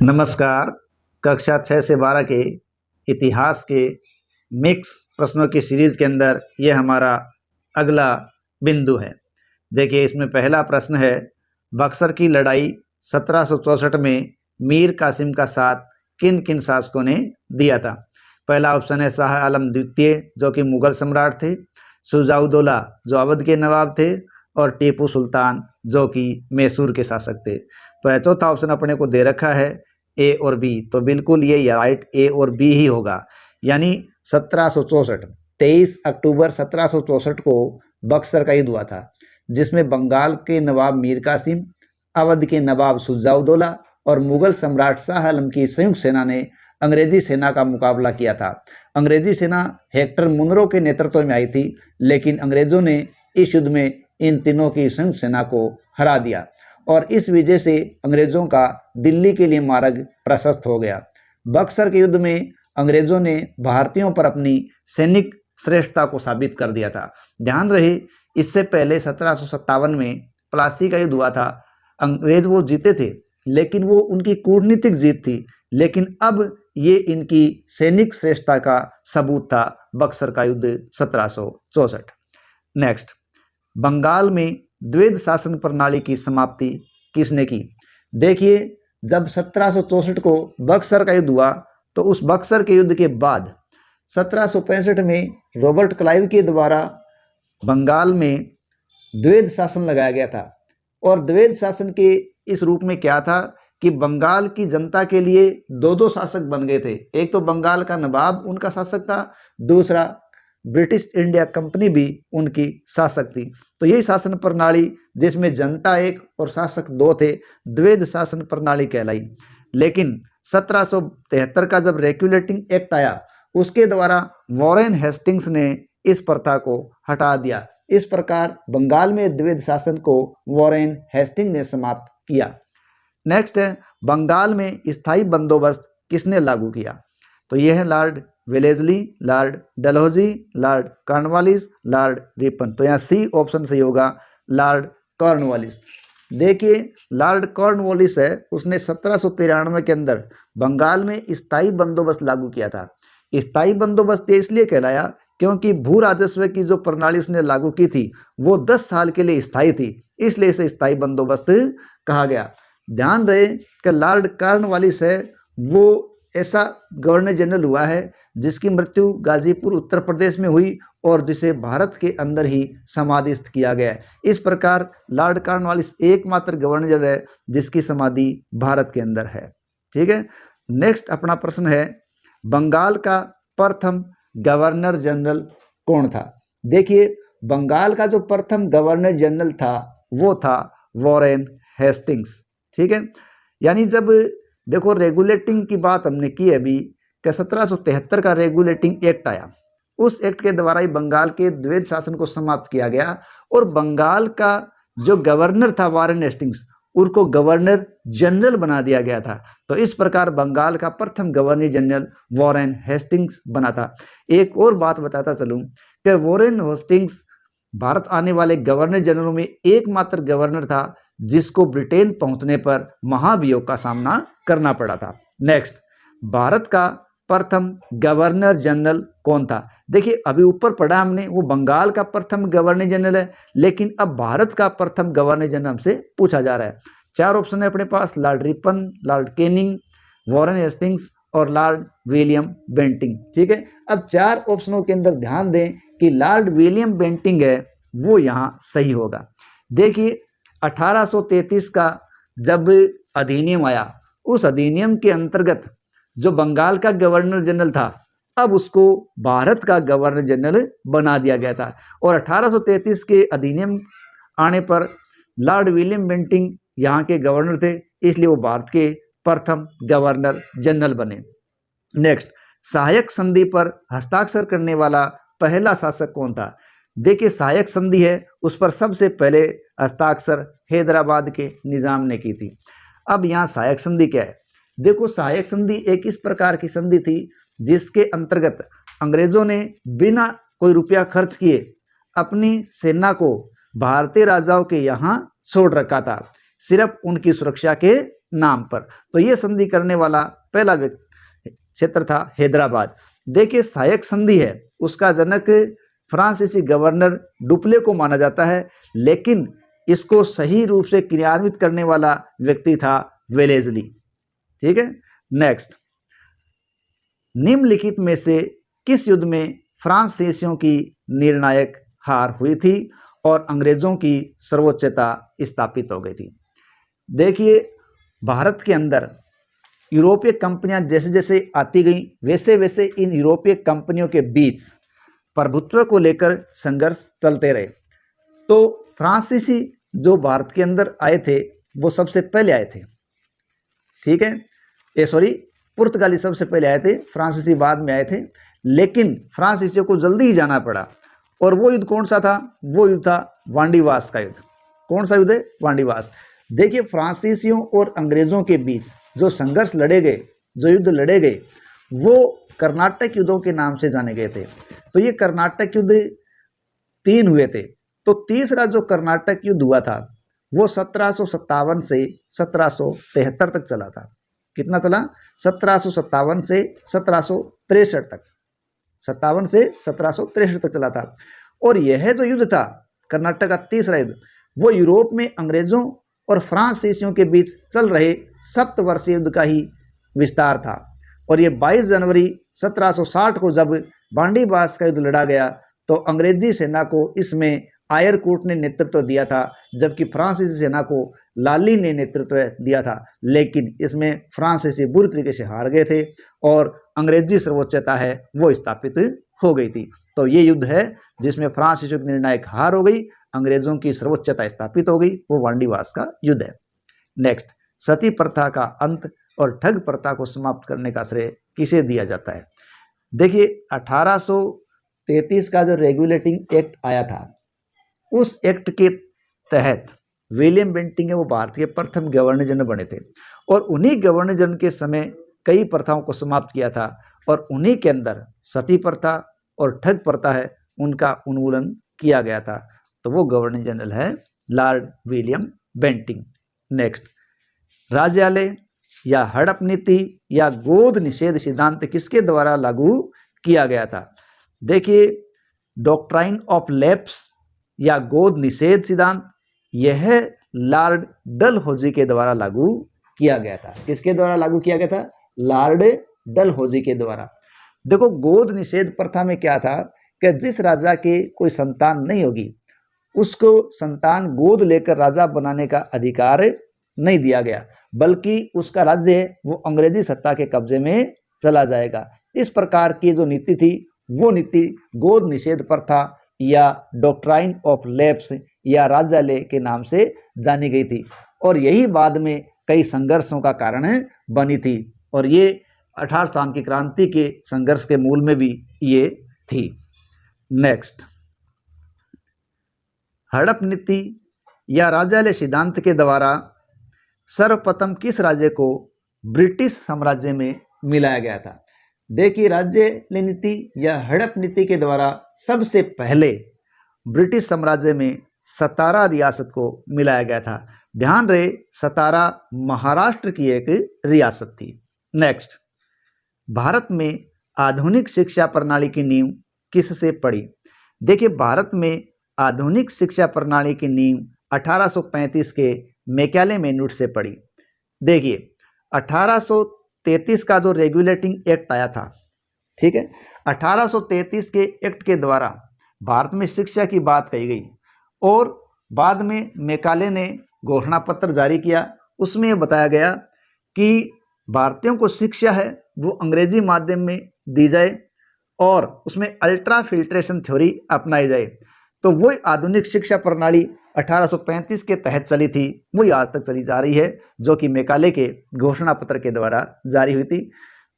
नमस्कार। कक्षा 6 से 12 के इतिहास के मिक्स प्रश्नों की सीरीज़ के अंदर ये हमारा अगला बिंदु है। देखिए, इसमें पहला प्रश्न है, बक्सर की लड़ाई 1764 में मीर कासिम का साथ किन किन शासकों ने दिया था। पहला ऑप्शन है शाह आलम द्वितीय जो कि मुगल सम्राट थे, शुजाउद्दौला जो अवध के नवाब थे, और टीपू सुल्तान जो कि मैसूर के शासक थे। तो चौथा ऑप्शन अपने को दे रखा है ए और बी, तो बिल्कुल ये राइट ए और बी ही होगा। यानी 1764 23 अक्टूबर 1764 को बक्सर का युद्ध हुआ था, जिसमें बंगाल के नवाब मीर कासिम, अवध के नवाब शुजाउद्दौला और मुगल सम्राट शाह आलम की संयुक्त सेना ने अंग्रेजी सेना का मुकाबला किया था। अंग्रेजी सेना हेक्टर मुनरो के नेतृत्व में आई थी, लेकिन अंग्रेजों ने इस युद्ध में इन तीनों की संयुक्त सेना को हरा दिया और इस वजह से अंग्रेजों का दिल्ली के लिए मार्ग प्रशस्त हो गया। बक्सर के युद्ध में अंग्रेजों ने भारतीयों पर अपनी सैनिक श्रेष्ठता को साबित कर दिया था। ध्यान रहे, इससे पहले 1757 में प्लासी का युद्ध हुआ था। अंग्रेज वो जीते थे, लेकिन वो उनकी कूटनीतिक जीत थी, लेकिन अब ये इनकी सैनिक श्रेष्ठता का सबूत था बक्सर का युद्ध 1764। नेक्स्ट, बंगाल में द्वैध शासन प्रणाली की समाप्ति किसने की। देखिए, जब 1764 को बक्सर का युद्ध हुआ, तो उस बक्सर के युद्ध के बाद 1765 में रॉबर्ट क्लाइव के द्वारा बंगाल में द्वैध शासन लगाया गया था। और द्वैध शासन के इस रूप में क्या था कि बंगाल की जनता के लिए दो शासक बन गए थे। एक तो बंगाल का नवाब उनका शासक था, दूसरा ब्रिटिश इंडिया कंपनी भी उनकी शासक थी। तो यही शासन प्रणाली, जिसमें जनता एक और शासक दो थे, द्वैध शासन प्रणाली कहलाई। लेकिन 1773 का जब रेगुलेटिंग एक्ट आया, उसके द्वारा वॉरेन हेस्टिंग्स ने इस प्रथा को हटा दिया। इस प्रकार बंगाल में द्वैध शासन को वॉरेन हेस्टिंग ने समाप्त किया। नेक्स्ट है, बंगाल में स्थायी बंदोबस्त किसने लागू किया। तो यह है Lord Wellesley, Lord Dalhousie, Lord Cornwallis, Lord Ripon. तो यहाँ सी ऑप्शन सही होगा, लॉर्ड कॉर्नवालिस। देखिए, लॉर्ड कॉर्नवालिस है, उसने 1793 के अंदर बंगाल में स्थायी बंदोबस्त लागू किया था। स्थायी बंदोबस्त इसलिए कहलाया क्योंकि भू राजस्व की जो प्रणाली उसने लागू की थी वो 10 साल के लिए स्थायी थी, इसलिए इसे स्थायी बंदोबस्त कहा गया। ध्यान रहे कि लॉर्ड कॉर्नवालिस है वो ऐसा गवर्नर जनरल हुआ है जिसकी मृत्यु गाजीपुर उत्तर प्रदेश में हुई और जिसे भारत के अंदर ही समाधिस्थ किया गया है। इस प्रकार लॉर्ड कॉर्नवालिस एकमात्र गवर्नर जनरल है जिसकी समाधि भारत के अंदर है। ठीक है। नेक्स्ट अपना प्रश्न है, बंगाल का प्रथम गवर्नर जनरल कौन था। देखिए, बंगाल का जो प्रथम गवर्नर जनरल था वो था वॉरेन हेस्टिंग्स। ठीक है। यानी जब देखो, रेगुलेटिंग की बात हमने की अभी कि 1773 का रेगुलेटिंग एक्ट आया, उस एक्ट के द्वारा ही बंगाल के द्वैध शासन को समाप्त किया गया और बंगाल का जो गवर्नर था वॉरेन हेस्टिंग्स, उनको गवर्नर जनरल बना दिया गया था। तो इस प्रकार बंगाल का प्रथम गवर्नर जनरल वॉरेन हेस्टिंग्स बना था। एक और बात बताता चलूं कि वॉरेन हेस्टिंग्स भारत आने वाले गवर्नर जनरलों में एकमात्र गवर्नर था जिसको ब्रिटेन पहुंचने पर महाभियोग का सामना करना पड़ा था। नेक्स्ट, भारत का प्रथम गवर्नर जनरल कौन था। देखिए, अभी ऊपर पढ़ा हमने वो बंगाल का प्रथम गवर्नर जनरल है, लेकिन अब भारत का प्रथम गवर्नर जनरल हमसे पूछा जा रहा है। 4 ऑप्शन है अपने पास, Lord Ripon, Lord Canning, Warren Hastings और लॉर्ड विलियम बेंटिंग। ठीक है। अब 4 ऑप्शनों के अंदर ध्यान दें कि लॉर्ड विलियम बेंटिंग है वो यहाँ सही होगा। देखिए, 1833 का जब अधिनियम आया, उस अधिनियम के अंतर्गत जो बंगाल का गवर्नर जनरल था अब उसको भारत का गवर्नर जनरल बना दिया गया था और 1833 के अधिनियम आने पर लॉर्ड विलियम बेंटिंग यहाँ के गवर्नर थे, इसलिए वो भारत के प्रथम गवर्नर जनरल बने। नेक्स्ट, सहायक संधि पर हस्ताक्षर करने वाला पहला शासक कौन था। देखिए, सहायक संधि है उस पर सबसे पहले हस्ताक्षर हैदराबाद के निजाम ने की थी। अब यहाँ सहायक संधि क्या है। देखो, सहायक संधि एक इस प्रकार की संधि थी जिसके अंतर्गत अंग्रेजों ने बिना कोई रुपया खर्च किए अपनी सेना को भारतीय राजाओं के यहाँ छोड़ रखा था, सिर्फ उनकी सुरक्षा के नाम पर। तो ये संधि करने वाला पहला क्षेत्र था हैदराबाद। देखिए सहायक संधि है, उसका जनक फ्रांसीसी गवर्नर डुप्ले को माना जाता है, लेकिन इसको सही रूप से क्रियान्वित करने वाला व्यक्ति था वेलेस्ली। ठीक है, नेक्स्ट, निम्नलिखित में से किस युद्ध में फ्रांसीसियों की निर्णायक हार हुई थी और अंग्रेजों की सर्वोच्चता स्थापित हो गई थी? देखिए भारत के अंदर यूरोपीय कंपनियां जैसे जैसे आती गईं, वैसे वैसे इन यूरोपीय कंपनियों के बीच प्रभुत्व को लेकर संघर्ष चलते रहे। तो फ्रांसीसी जो भारत के अंदर आए थे वो सबसे पहले आए थे। ठीक है, पुर्तगाली सबसे पहले आए थे, फ्रांसीसी बाद में आए थे, लेकिन फ्रांसीसियों को जल्दी ही जाना पड़ा। और वो युद्ध कौन सा था? वो युद्ध था वांडीवास का युद्ध। कौन सा युद्ध है? वांडीवास। देखिए फ्रांसीसियों और अंग्रेजों के बीच जो संघर्ष लड़े गए, जो युद्ध लड़े गए, वो कर्नाटक युद्धों के नाम से जाने गए थे। तो ये कर्नाटक युद्ध 3 हुए थे। तो तीसरा जो कर्नाटक युद्ध हुआ था वो 1757 से 1773 तक चला था। कितना चला? 1757 से 1763 तक, 57 से 1763 तक चला था। और यह जो युद्ध था कर्नाटक का तीसरा युद्ध, वो यूरोप में अंग्रेजों और फ्रांसीसियों के बीच चल रहे सप्तवर्षीय युद्ध का ही विस्तार था। और ये 22 जनवरी 1760 को जब वांडीवास का युद्ध लड़ा गया तो अंग्रेजी सेना को इसमें आयरकूट ने नेतृत्व दिया था, जबकि फ्रांसीसी सेना को लाली ने नेतृत्व दिया था। लेकिन इसमें फ्रांसीसी बुरी तरीके से हार गए थे और अंग्रेजी सर्वोच्चता है वो स्थापित हो गई थी। तो ये युद्ध है जिसमें फ्रांसीसियों की निर्णायक हार हो गई, अंग्रेजों की सर्वोच्चता स्थापित हो गई, वो वांडीवास का युद्ध है। नेक्स्ट, सती प्रथा का अंत और ठग प्रथा को समाप्त करने का श्रेय किसे दिया जाता है? देखिए 1833 का जो रेगुलेटिंग एक्ट आया था, उस एक्ट के तहत विलियम बेंटिंग है वो भारत के प्रथम गवर्नर जनरल बने थे और उन्हीं गवर्नर जनरल के समय कई प्रथाओं को समाप्त किया था और उन्हीं के अंदर सती प्रथा और ठग प्रथा है उनका उन्मूलन किया गया था। तो वो गवर्नर जनरल है लॉर्ड विलियम बेंटिंग। नेक्स्ट, राज्यालय या हड़प नीति या गोद निषेध सिद्धांत किसके द्वारा लागू किया गया था? देखिए डॉक्ट्राइन ऑफ लैप्स या गोद निषेध सिद्धांत यह लॉर्ड डलहौजी के द्वारा लागू किया गया था। किसके द्वारा लागू किया गया था? लॉर्ड डलहौजी के द्वारा। देखो गोद निषेध प्रथा में क्या था कि जिस राजा के कोई संतान नहीं होगी उसको संतान गोद लेकर राजा बनाने का अधिकार नहीं दिया गया, बल्कि उसका राज्य है वो अंग्रेजी सत्ता के कब्जे में चला जाएगा। इस प्रकार की जो नीति थी वो नीति गोद निषेध प्रथा या डॉक्ट्राइन ऑफ लैप्स या राज्यालय के नाम से जानी गई थी और यही बाद में कई संघर्षों का कारण बनी थी और ये 18 साल की क्रांति के संघर्ष के मूल में भी ये थी। नेक्स्ट, हड़प नीति या राज्यालय सिद्धांत के द्वारा सर्वप्रथम किस राज्य को ब्रिटिश साम्राज्य में मिलाया गया था? देखिए राज्यालय नीति या हड़प नीति के द्वारा सबसे पहले ब्रिटिश साम्राज्य में सतारा रियासत को मिलाया गया था। ध्यान रहे सतारा महाराष्ट्र की एक रियासत थी। नेक्स्ट, भारत में आधुनिक शिक्षा प्रणाली की नींव किससे पड़ी? देखिए भारत में आधुनिक शिक्षा प्रणाली की नींव 1835 के मैकाले मैन्यूट से पड़ी। देखिए 1833 का जो रेगुलेटिंग एक्ट आया था, ठीक है, 1833 के एक्ट के द्वारा भारत में शिक्षा की बात कही गई और बाद में मैकाले ने घोषणा पत्र जारी किया। उसमें बताया गया कि भारतीयों को शिक्षा है वो अंग्रेजी माध्यम में दी जाए और उसमें अल्ट्रा फिल्ट्रेशन थ्योरी अपनाई जाए। तो वही आधुनिक शिक्षा प्रणाली 1835 के तहत चली थी, वही आज तक चली जा रही है, जो कि मैकाले के घोषणा पत्र के द्वारा जारी हुई थी।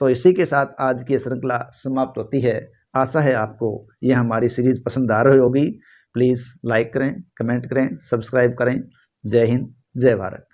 तो इसी के साथ आज की श्रृंखला समाप्त होती है। आशा है आपको यह हमारी सीरीज पसंद आ रही होगी। प्लीज़ लाइक करें, कमेंट करें, सब्सक्राइब करें। जय हिंद, जय भारत।